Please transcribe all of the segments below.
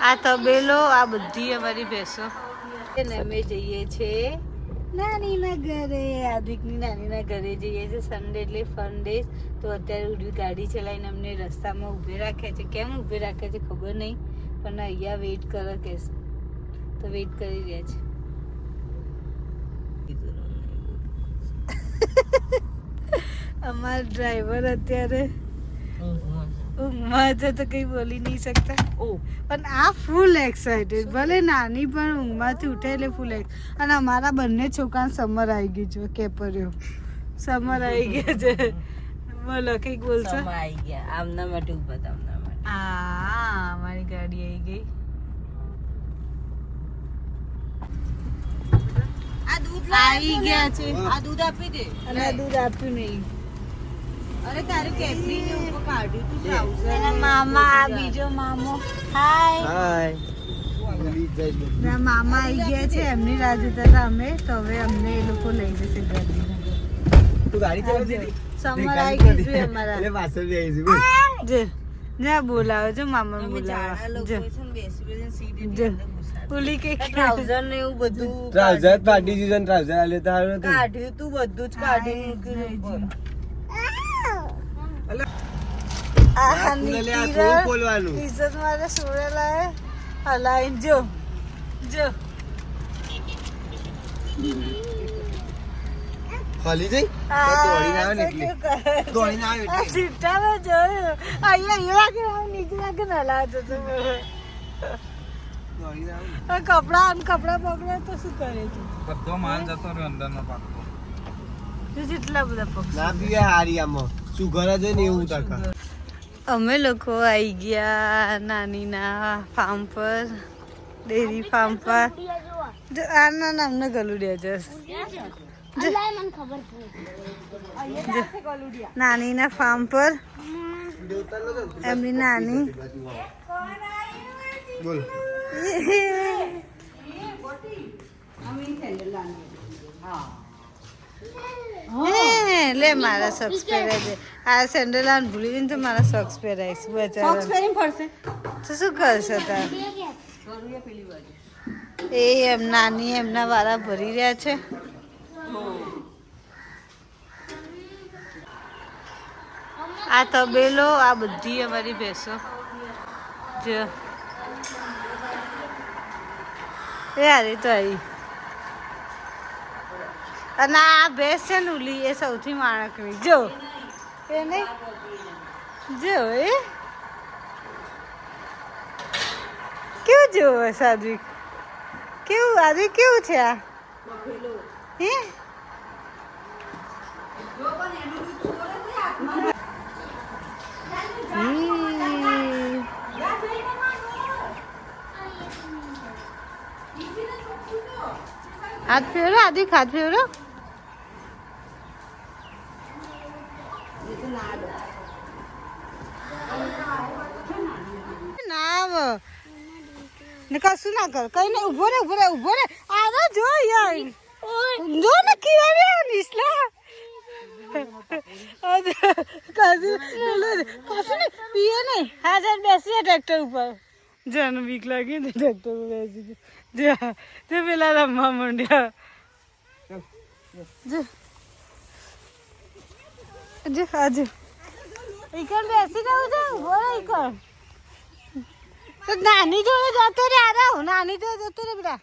આ તબેલો, આ બધી અમારી ભેંસો. અમે જઈએ છીએ નાનીના ઘરે. આદિકની નાનીના ઘરે જઈએ છીએ. સન્ડે એટલે ફન ડે. તો અત્યારે ઉડી ગાડી ચલાવીને અમને રસ્તામાં ઊભે રાખ્યા છે. કેમ ઊભે રાખ્યા છે ખબર નહીં, પણ અહીંયા વેઇટ કરો કે તો વેઇટ કરી રહ્યા છે. અમારા ડ્રાઈવર અત્યારે ઊંઘમાં છે તો કઈ બોલી નહીં શકતા. પણ આ ફૂલ એક્સાઇટેડ, ભલે નાની પણ ઊંઘમાંથી ઉઠે એટલે ફૂલ એક્સાઇટેડ. અને અમારા બંને છોકરા સમર આવી ગઈ છે. કેપર્યો સમર આવી ગયા છે. બોલો કઈક બોલશો? આવી ગયા આમના માટે ઉભા હતા. આમના માટે હા, અમારી ગાડી આવી ગઈ. આ દૂધ આવી ગયા છે. આ દૂધ આપી દે. અને દૂધ આપ્યું નહીં. અરે તારે કેપરી ને ઉપર કાઢ્યું તું ટ્રાઉઝર. અને મામા, આ બીજો મામો. હાય હાય. મામા આવી ગયા છે. એમની રાહ જોતા હતા અમે. તો હવે અમને એ લોકો લઈ જશે ગાડીમાં. તું ગાડી ચલાવતી હતી? સમર આવી ગયું છે અમારા. એટલે પાછળ બી આવી છે. જે જ્યાં બોલાવો છો મામા બોલાવો. જો જો ઓલી કઈ ટ્રાઉઝર ને એવું બધું ટ્રાઉઝર પાડી દીધો ને ટ્રાઉઝર આલે તો હારું હતું. કાઢ્યું તું, બધું જ કાઢી મૂક્યું ઉપર. આ લે લે, આ થોડું બોલવાનું. ઇજ્જત મારે સોરેલા હે. હલાઈ જો જો ખાલી જઈ તો દોડીને આવે ને એટલે દોડીને આવે આ એટલે સીટામાં જોયું. અહીંયા કે નીચે લાગે ને હલાવતો તો. દોડીને આવે ને. કપડા પકડે તો શું કરે છે? બધો માલ જતો રહ્યો અંદરનો પાકો. જેટલા બધા પક્ષી. ના પીવે હારી આમાં સુગર જ હોય ને 90%. અમે લોકો આવી ગયા નાનીના ફાર્મ પર, ડેરી ફાર્મ પર. આના નામને ગલુડિયા છે. નાનીના ફાર્મ પર એમની નાની. બોલ. લે મારા સોક્સ પહેરાય દે. આ સેન્ડલ આન ભૂલી જઈને તો મારા સોક્સ પહેરાઈશ. તો શું કરશો તાર? એ એમ નાની એમના વાળા ભરી રહ્યા છે. આ તબેલો, આ બધી અમારી ભેંસો. જો એ હારી તો આવી. અને આ ભેંસ છે ને ઉલી, એ સૌથી માણકની. જો એ નહીં, જો એ કેવું જોવે સાદિક? કેવું આદિક કેવું છે આ? હે હાથ ફેરો આદિક, હાથ ફેરો. ના ને કશું ના કર, કઈ નહીં. ઉભો રે ઉભો રે. આવો જો યાર, જો ને કેવા નિસલા. કશું નહીં પીએ નહીં. હા સર બેસીએ ટ્રેક્ટર ઉપર. જાનું બીક લાગી ને ટ્રેક્ટર ઉપર બેસી ગયા. જો પેલા રમવા માંડ્યા. જો જો આજે ઈકણ બેસી ગયું છે. ઉભો રે ઈકણ. તો નાની જોડે જતો રે. આરાવ નાની જોડે જતો રે બેટા.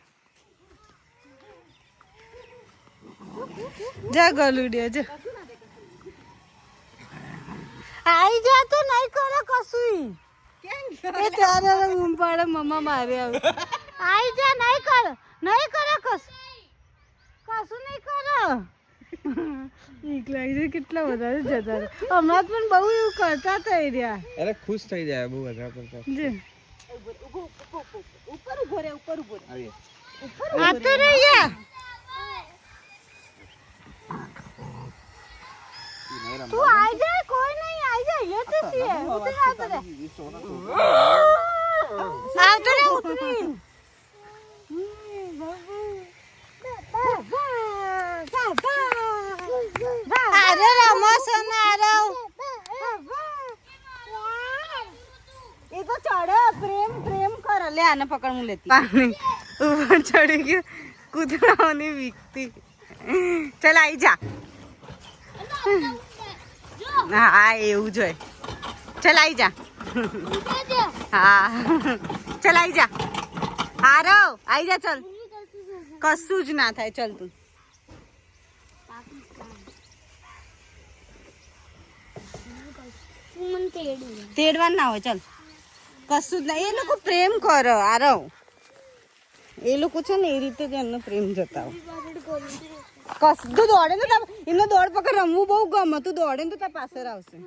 જા ગલુડિયા જો આઈ જા. તો નહીં કરે કશું. એ ત્યારે ઊંઘ પાડે મમ્મા મારે આવે. આઈ જા, નહીં કરે કશું નહીં કરે. બીક લાગી છે. કેટલા વધારે જતા રહે. હમણાં પણ બહુ એવું કરતા હતા એ રહ્યા. અરે ખુશ થઈ જાય બહુ વધારે પડતા. ઉપર ઉભો રે. આવી આ તો રહ્યા. તું આઈ જા, કોઈ નહીં. આઈ જા, ये तो છીએ. ઉતરી આવતો રે. ઉતરી. અરે રમો નારો. એ તો ચડે પ્રેમ કરે. લે આને પકડ હું લેતી પાણી ઉપર ચડી ગયું કૂતરાઓની વીકતી. ચાલ આવી જા. હા એવું જોઈએ. ચાલ આવી જા. હા ચાલ આવી જા. હારો આવી જા. ચાલ કશું જ ના થાય. ચાલ તું તેડવા ના હોય. ચાલ કશું જ ના. એ લોકો પ્રેમ કરો. આરવ એ લોકો છે ને એ રીતે જ એમનો પ્રેમ જતાવો. કશું દોડે ને એમને દોડ પકડ રમવું બહુ ગમે. તું દોડે ને તો તાર પાસે આવશે.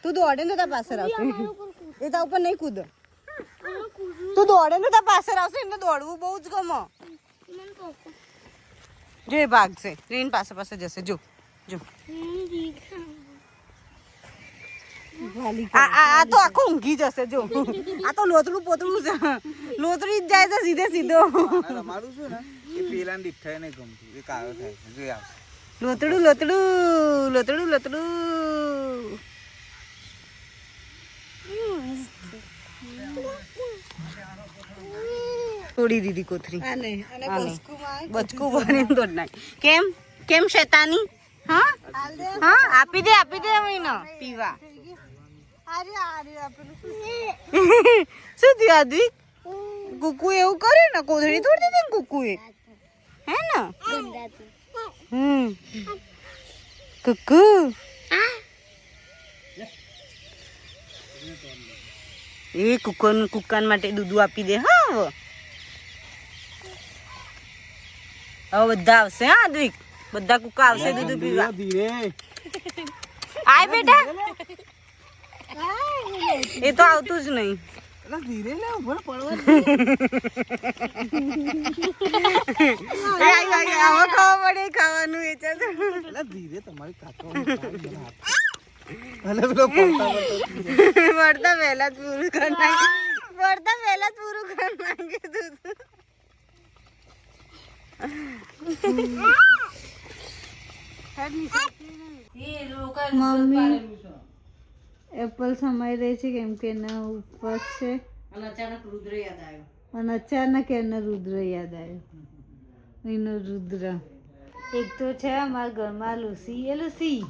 તું દોડે ને તો તાર પાસે આવશે. એ તાર ઉપર નહીં કૂદ. તું દોડે ને તાર પાસે આવશે. એમને દોડવું બહુ જ ગમે. જો એ ભાગશે. ટ્રેન પાસે પાસે જશે. જો જો આ તો આખો ઊંઘી જશે. જો આ તો લોતડું પોતડું છે. લોતડી જ જાય છે સીધે સીધો. તમારું શું ને એ પેલા ને દીઠાય નહીં ગમતું. એ કાળો થાય છે. જોઈ આવશે. લોતડું લોતડું લોતડું લોતડું. તોડી દીધી કોથરી. બચકું ભરીને તોડ નાખ. કેમ કેમ શેતાની? હા હા આપી દે હવે એને પીવા. શું થયું આદિક? કુકુ એવું કરે ને કોથળી તોડી દીધી ને કુકુએ. હે ને કુકુ એ કુકન માટે દૂધ આપી દે. હા હવે બધા આવશે. હા દ્વિક બધા કુકા આવશે દૂધ પીવા. આય બેટા. એ તો આવતું જ નહીં. ધીરે લે ઉપર પડવા. આવા ખાવા પડે. ખાવાનું એ ચાલ ધીરે તમારી કાચો અને પેલો પડતા પહેલા જ પૂરું કરી નાખ્યું દૂધ. મમ્મી એપલ સમાઈ રહી છે કેમ કે એના ઉપવાસ છે. અને અચાનક એને રુદ્ર યાદ આવ્યો. એનો રુદ્ર એક તો છે અમારા ઘરમાં લુસી. એ લુસી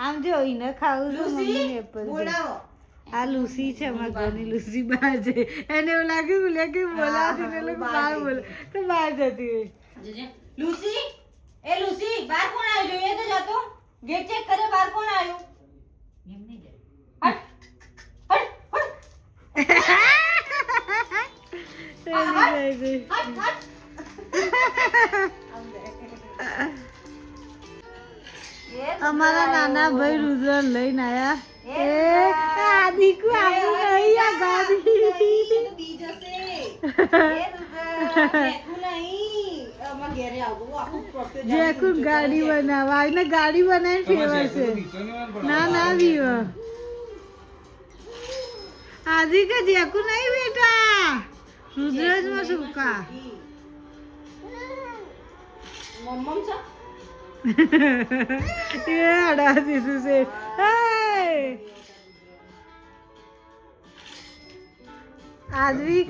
આમ જો એને ખાવું છે. મમ્મી એપલ આ લુસી છે અમારા ઘરની. લુસી બહાર જઈ એને એવું લાગ્યું બોલ્યા કે બોલાવતી ને લોકો બહાર બોલે તો બહાર જતી રહી. લુસી એ લુસી બહાર કોણ આવ્યું જોઈએ તો જતો ગેટ ચેક કરે બહાર કોણ આવ્યું એમ નહીં જાય. અમારા નાના ભાઈ રુદ્ર લઈને આયા. દીકુ આપણું નહીં આ ગાડી. જેકુ ગાડી બનાવવા એને ગાડી બનાવી ફેવર છે. ના દીવા આજી કે જેકુ નહીં બેટા. રુદ્રજ માં સુકા એ અડા દીધું છે. આદવી